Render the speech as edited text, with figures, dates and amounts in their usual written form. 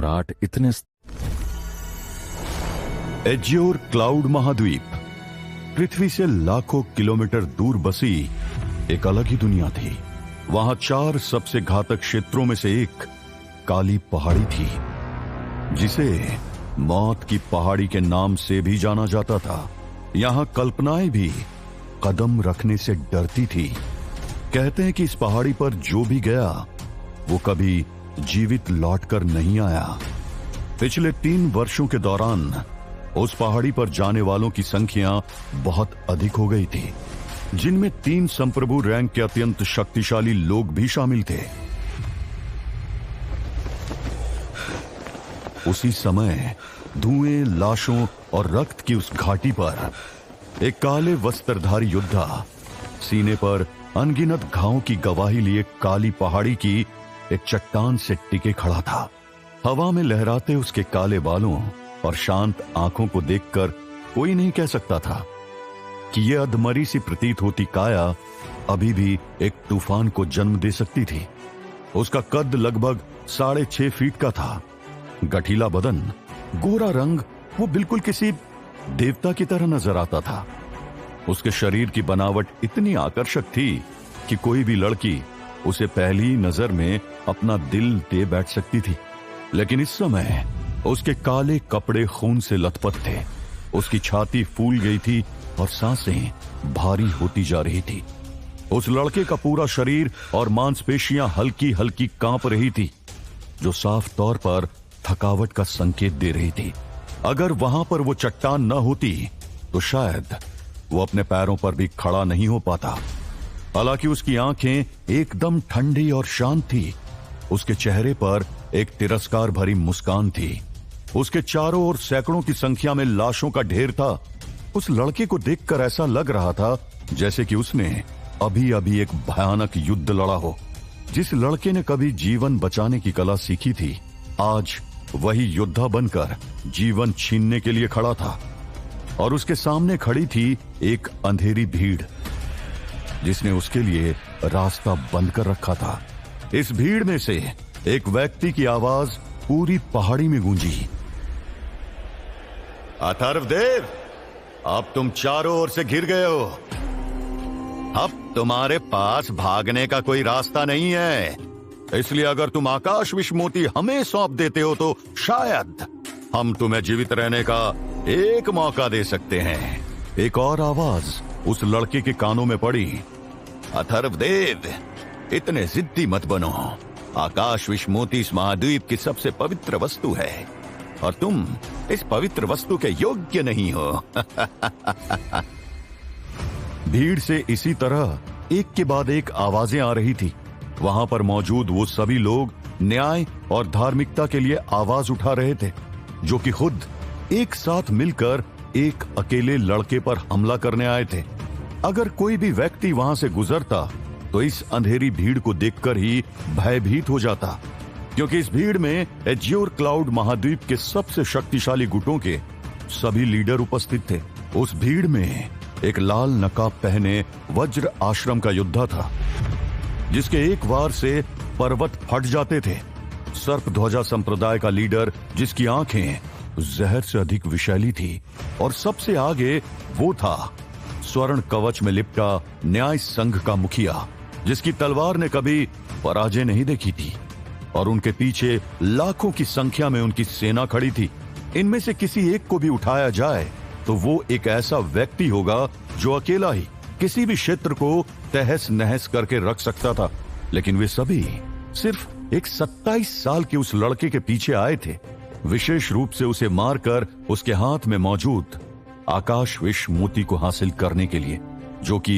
सम्राट इतने azure cloud महाद्वीप पृथ्वी से लाखों किलोमीटर दूर बसी एक अलग ही दुनिया थी। वहां 4 सबसे घातक क्षेत्रों में से एक काली पहाड़ी थी, जिसे मौत की पहाड़ी के नाम से भी जाना जाता था। यहां कल्पनाएं भी कदम रखने से डरती थी। कहते हैं कि इस पहाड़ी पर जो भी गया वो कभी जीवित लौटकर नहीं आया। पिछले 3 वर्षों के दौरान उस पहाड़ी पर जाने वालों की संख्या बहुत अधिक हो गई थी, जिनमें 3 संप्रभु रैंक के अत्यंत शक्तिशाली लोग भी शामिल थे। उसी समय धुएं, लाशों और रक्त की उस घाटी पर एक काले वस्त्रधारी योद्धा सीने पर अनगिनत घावों की गवाही लिए काली पहाड़ी की एक चट्टान से टिके खड़ा था। हवा में लहराते उसके काले बालों और शांत आंखों को देखकर कोई नहीं कह सकता था कि यह अधमरी सी प्रतीत होती काया अभी भी एक तूफान को जन्म दे सकती थी। उसका कद लगभग 6.5 फीट का था। गठीला बदन, गोरा रंग, वो बिल्कुल किसी देवता की तरह नजर आता था। उसके शरीर की बनावट इतनी आकर्षक थी कि कोई भी लड़की उसे पहली नजर में अपना दिल दे बैठ सकती थी। लेकिन इस समय उसके काले कपड़े खून से लथपथ थे। उसकी छाती फूल गई थी और सांसें भारी होती जा रही थी। उस लड़के का पूरा शरीर और मांसपेशियां हल्की हल्की कांप रही थी, जो साफ तौर पर थकावट का संकेत दे रही थी। अगर वहां पर वो चट्टान न होती तो शायद वो अपने पैरों पर भी खड़ा नहीं हो पाता। हालांकि उसकी आंखें एकदम ठंडी और शांत थी। उसके चेहरे पर एक तिरस्कार भरी मुस्कान थी। उसके चारों ओर सैकड़ों की संख्या में लाशों का ढेर था। उस लड़के को देखकर ऐसा लग रहा था जैसे कि उसने अभी अभी एक भयानक युद्ध लड़ा हो। जिस लड़के ने कभी जीवन बचाने की कला सीखी थी, आज वही योद्धा बनकर जीवन छीनने के लिए खड़ा था। और उसके सामने खड़ी थी एक अंधेरी भीड़, जिसने उसके लिए रास्ता बंद कर रखा था। इस भीड़ में से एक व्यक्ति की आवाज पूरी पहाड़ी में गूंजी। अथर्वदेव, अब तुम चारों ओर से घिर गए हो। अब तुम्हारे पास भागने का कोई रास्ता नहीं है। इसलिए अगर तुम आकाश विश्वमोती हमें सौंप देते हो तो शायद हम तुम्हें जीवित रहने का एक मौका दे सकते हैं। एक और आवाज उस लड़के के कानों में पड़ी। अथर्वदेव, इतने जिद्दी मत बनो। आकाश विश्वमोती इस महाद्वीप की सबसे पवित्र वस्तु है और तुम इस पवित्र वस्तु के योग्य नहीं हो। भीड़ से इसी तरह एक के बाद एक आवाजें आ रही थी। वहां पर मौजूद वो सभी लोग न्याय और धार्मिकता के लिए आवाज उठा रहे थे, जो कि खुद एक साथ मिलकर एक अकेले लड़के पर हमला करने आए थे। अगर कोई भी व्यक्ति वहां से गुजरता तो इस अंधेरी भीड़ को देखकर ही भयभीत हो जाता, क्योंकि इस भीड़ में एज्योर क्लाउड महाद्वीप के सबसे शक्तिशाली गुटों के सभी लीडर उपस्थित थे। उस भीड़ में एक लाल नकाब पहने वज्र आश्रम का योद्धा था, जिसके एक वार से पर्वत फट जाते थे। सर्प ध्वजा संप्रदाय का लीडर, जिसकी आंखें जहर से अधिक विषैली थी। और सबसे आगे वो था स्वर्ण कवच में लिपटा न्याय संघ का मुखिया, जिसकी तलवार ने कभी पराजय नहीं देखी थी। और उनके पीछे लाखों की संख्या में उनकी सेना खड़ी थी। इनमें से किसी एक को भी उठाया जाए तो वो एक ऐसा व्यक्ति होगा जो अकेला ही किसी भी क्षेत्र को तहस नहस करके रख सकता था। लेकिन वे सभी सिर्फ एक 27 साल के उस लड़के के पीछे आए थे, विशेष रूप से उसे मारकर उसके हाथ में मौजूद आकाश विश्वमोती को हासिल करने के लिए, जो कि